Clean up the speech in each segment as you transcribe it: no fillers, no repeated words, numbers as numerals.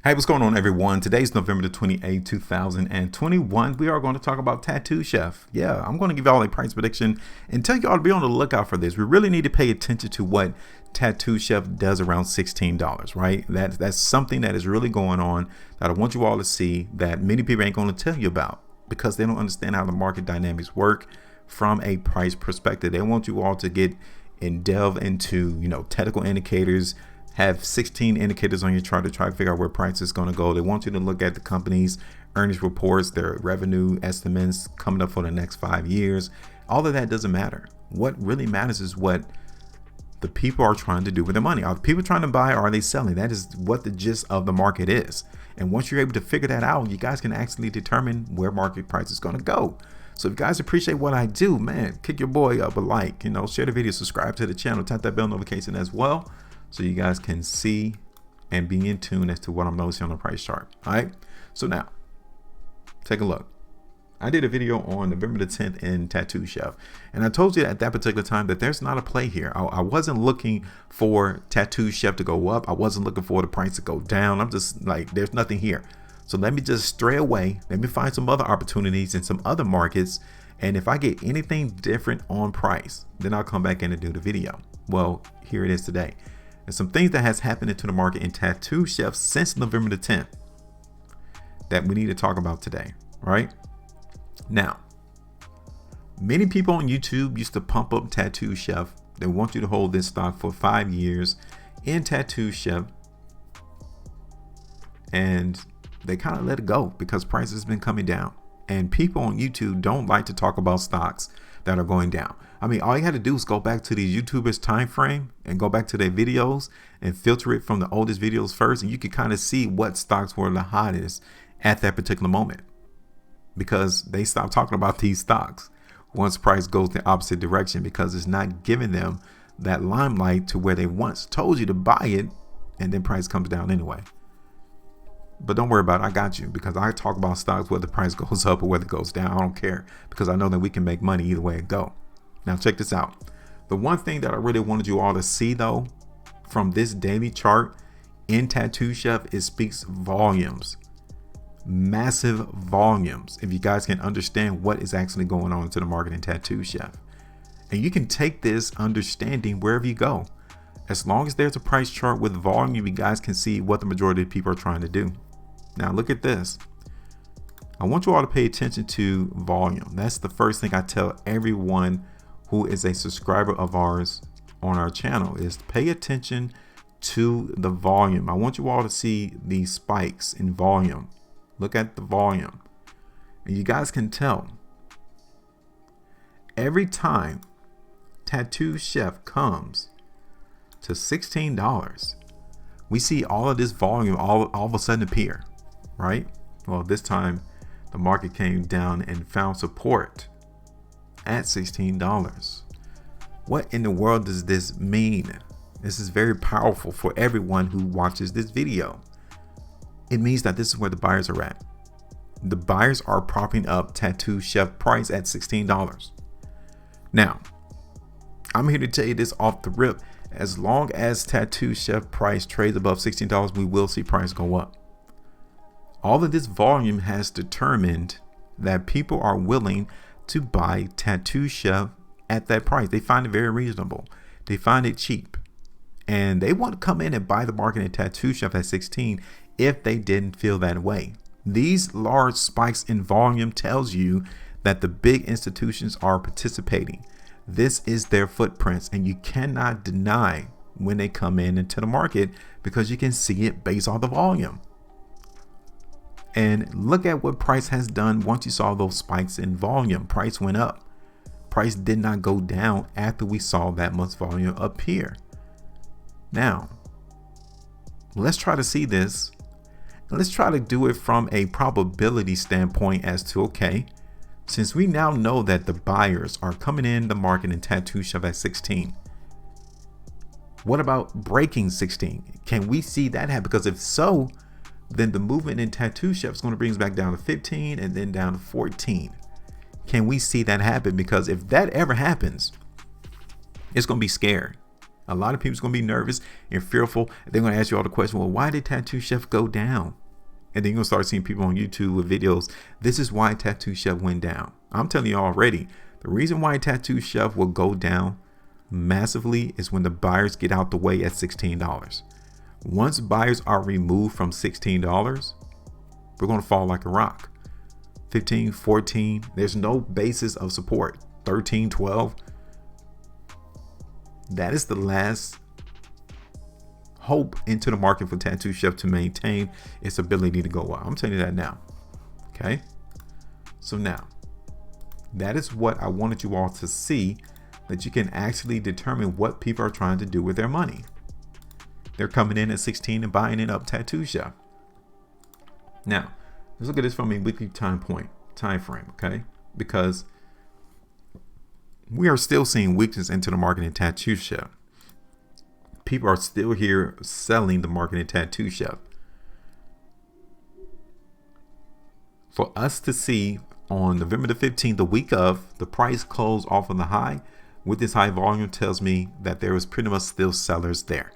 Hey, what's going on, everyone? Today's November the 28th, 2021. We are going to talk about Tattooed Chef. Yeah, I'm going to give y'all a price prediction and tell y'all to be on the lookout for this. We really need to pay attention to what Tattooed Chef does around $16, right? That's something that is really going on that I want you all to see that many people ain't going to tell you about because they don't understand how the market dynamics work from a price perspective. They want you all to get and delve into, technical indicators, have 16 indicators on your chart to try to figure out where price is going to go. They want you to look at the company's earnings reports, their revenue estimates coming up for the next 5 years. All of that doesn't matter. What really matters is what the people are trying to do with their money. Are people trying to buy or are they selling? That is what the gist of the market is. And once you're able to figure that out, you guys can actually determine where market price is going to go. So if you guys appreciate what I do, man, kick your boy up a like, share the video, subscribe to the channel, tap that bell notification as well, so you guys can see and be in tune as to what I'm noticing on the price chart. All right. So now take a look. I did a video on November the 10th in Tattooed Chef, and I told you at that particular time that there's not a play here. I wasn't looking for Tattooed Chef to go up. I wasn't looking for the price to go down. I'm just like, there's nothing here. So let me just stray away. Let me find some other opportunities in some other markets. And if I get anything different on price, then I'll come back in and do the video. Well, here it is today. And some things that has happened into the market in Tattooed Chef since November the 10th that we need to talk about today, right? Now, many people on YouTube used to pump up Tattooed Chef. They want you to hold this stock for 5 years in Tattooed Chef. And they kind of let it go because price has been coming down. And people on YouTube don't like to talk about stocks that are going down. I mean, all you had to do is go back to these YouTubers time frame and go back to their videos and filter it from the oldest videos first. And you could kind of see what stocks were the hottest at that particular moment because they stopped talking about these stocks once price goes the opposite direction because it's not giving them that limelight to where they once told you to buy it and then price comes down anyway. But don't worry about it. I got you because I talk about stocks whether the price goes up or whether it goes down. I don't care because I know that we can make money either way it go. Now check this out. The one thing that I really wanted you all to see though from this daily chart in Tattooed Chef, it speaks volumes, massive volumes. If you guys can understand what is actually going on into the market in Tattooed Chef, and you can take this understanding wherever you go. As long as there's a price chart with volume, you guys can see what the majority of people are trying to do. Now look at this. I want you all to pay attention to volume. That's the first thing I tell everyone who is a subscriber of ours on our channel is pay attention to the volume. I want you all to see these spikes in volume. Look at the volume. And you guys can tell every time Tattooed Chef comes to $16, we see all of this volume all of a sudden appear, right? Well, this time the market came down and found support at $16. What in the world does this mean? This is very powerful for everyone who watches this video. It means that this is where the buyers are at. The buyers are propping up Tattooed Chef price at $16. Now, I'm here to tell you this off the rip. As long as Tattooed Chef price trades above $16, we will see price go up. All of this volume has determined that people are willing to buy Tattooed Chef at that price. They find it very reasonable. They find it cheap. And they want to come in and buy the market in Tattooed Chef at 16 if they didn't feel that way. These large spikes in volume tells you that the big institutions are participating. This is their footprints, and you cannot deny when they come in into the market because you can see it based on the volume. And look at what price has done once you saw those spikes in volume. Price went up. Price did not go down after we saw that much volume up here. Now, let's try to see this. Let's try to do it from a probability standpoint as to, okay, since we now know that the buyers are coming in the market in Tattooed Chef at 16, what about breaking 16? Can we see that happen? Because if so, then the movement in Tattooed Chef is going to bring us back down to 15 and then down to 14. Can we see that happen? Because if that ever happens, it's going to be scary. A lot of people's going to be nervous and fearful. They're going to ask you all the questions. Well, why did Tattoo Chef go down? And then you're going to start seeing people on YouTube with videos. This is why Tattoo Chef went down. I'm telling you already, the reason why Tattoo Chef will go down massively is when the buyers get out the way at $16. Once buyers are removed from $16, we're going to fall like a rock. 15, 14, there's no basis of support. 13, 12. That is the last hope into the market for Tattoo Chef to maintain its ability to go up. I'm telling you that now. Okay. So now that is what I wanted you all to see, that you can actually determine what people are trying to do with their money. They're coming in at 16 and buying it up Tattoo Chef. Now, let's look at this from a weekly time frame, okay? Because we are still seeing weakness into the market in Tattoo Chef. People are still here selling the market in Tattoo Chef. For us to see on November the 15th, the week of, the price closed off on the high with this high volume tells me that there was pretty much still sellers there.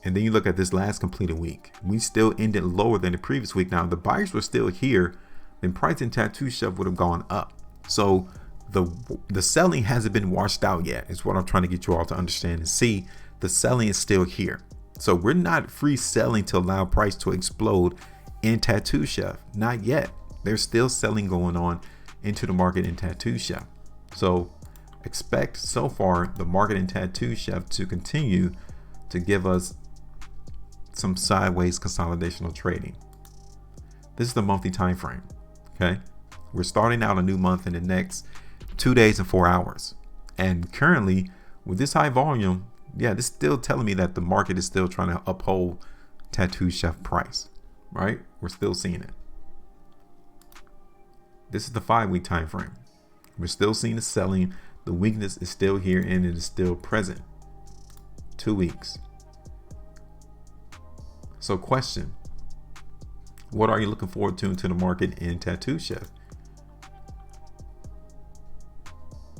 And then you look at this last completed week, we still ended lower than the previous week. Now, if the buyers were still here, then price in Tattoo Chef would have gone up. So the selling hasn't been washed out yet. Is what I'm trying to get you all to understand and see. The selling is still here. So we're not free selling to allow price to explode in Tattoo Chef. Not yet. There's still selling going on into the market in Tattoo Chef. So expect so far the market in Tattoo Chef to continue to give us some sideways consolidational trading. This is the monthly time frame. Okay, we're starting out a new month in the next 2 days and 4 hours, and currently with this high volume, yeah, this is still telling me that the market is still trying to uphold Tattoo Chef price, right? We're still seeing it. This is the 5-week time frame. We're still seeing the selling. The weakness is still here and it is still present. 2 weeks. So question, what are you looking forward to into the market in Tattoo Chef?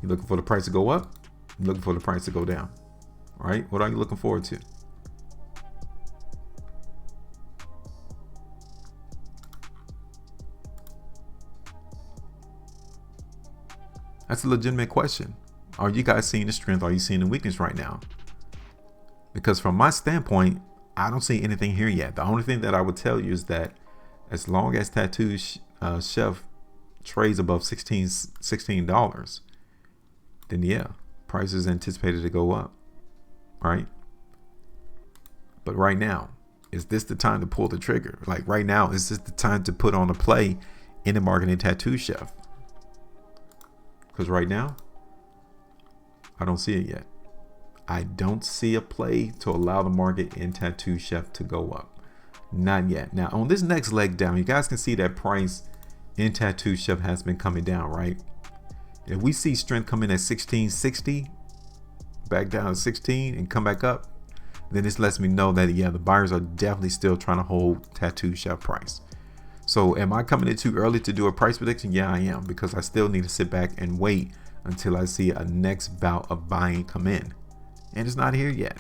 You looking for the price to go up? You looking for the price to go down? All right, what are you looking forward to? That's a legitimate question. Are you guys seeing the strength? Are you seeing the weakness right now? Because from my standpoint, I don't see anything here yet. The only thing that I would tell you is that as long as Tattoo Chef trades above $16, then yeah, price is anticipated to go up, right? But right now, is this the time to pull the trigger? Like right now, is this the time to put on a play in the market in Tattoo Chef? Because right now, I don't see it yet. I don't see a play to allow the market in Tattoo Chef to go up. Not yet. Now, on this next leg down, you guys can see that price in Tattoo Chef has been coming down, right? If we see strength come in at 1660, back down to 16 and come back up, then this lets me know that, yeah, the buyers are definitely still trying to hold Tattoo Chef price. So am I coming in too early to do a price prediction? Yeah, I am, because I still need to sit back and wait until I see a next bout of buying come in. And it's not here yet.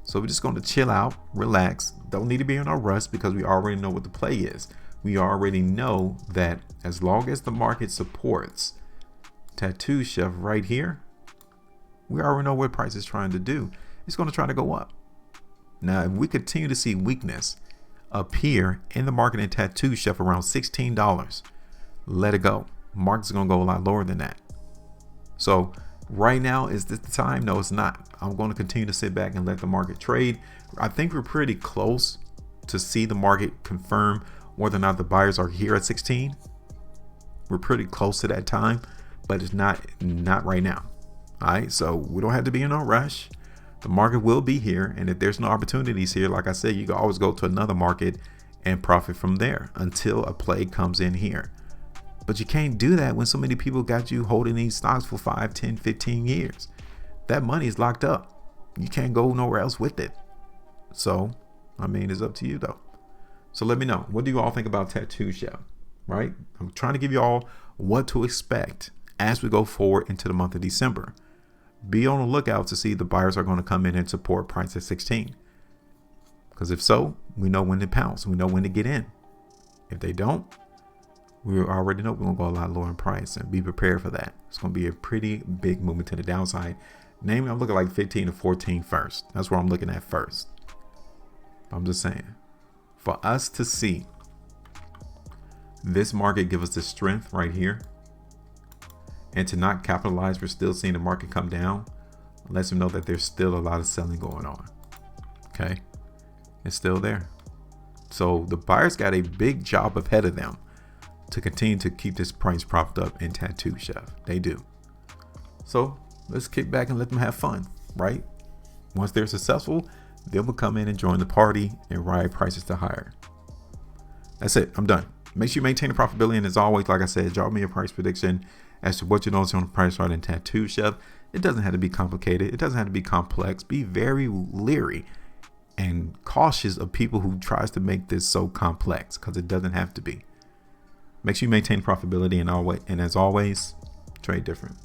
So we're just going to chill out, relax. Don't need to be in a rush because we already know what the play is. We already know that as long as the market supports Tattoo Chef right here, we already know what price is trying to do. It's going to try to go up. Now, if we continue to see weakness appear in the market in Tattoo Chef around $16, let it go. Market's going to go a lot lower than that. So right now, is this the time? No, it's not. I'm going to continue to sit back and let the market trade. I think we're pretty close to see the market confirm whether or not the buyers are here at 16. We're pretty close to that time, but it's not right now. All right, so we don't have to be in a rush. The market will be here, and if there's no opportunities here, like I said, you can always go to another market and profit from there until a play comes in here. But you can't do that when so many people got you holding these stocks for 5, 10, 15 years. That money is locked up. You can't go nowhere else with it. So, I mean, it's up to you though. So let me know. What do you all think about Tattoo Chef? Right? I'm trying to give you all what to expect as we go forward into the month of December. be on the lookout to see the buyers are going to come in and support price at 16. Because if so, we know when to pounce. We know when to get in. If they don't, we already know we're going to go a lot lower in price, and be prepared for that. It's going to be a pretty big movement to the downside. Namely, I'm looking like 15 to 14 first. That's where I'm looking at first. I'm just saying, for us to see this market give us the strength right here and to not capitalize, we're still seeing the market come down, lets them know that there's still a lot of selling going on. Okay, it's still there. So the buyers got a big job ahead of them to continue to keep this price propped up in Tattooed Chef. They do. So let's kick back and let them have fun, right? Once they're successful, they will come in and join the party and ride prices to higher. That's it. I'm done. Make sure you maintain the profitability. And as always, like I said, drop me a price prediction as to what you notice on the price chart in Tattooed Chef. It doesn't have to be complicated. It doesn't have to be complex. Be very leery and cautious of people who tries to make this so complex, because it doesn't have to be. Make sure you maintain profitability, and as always, trade different.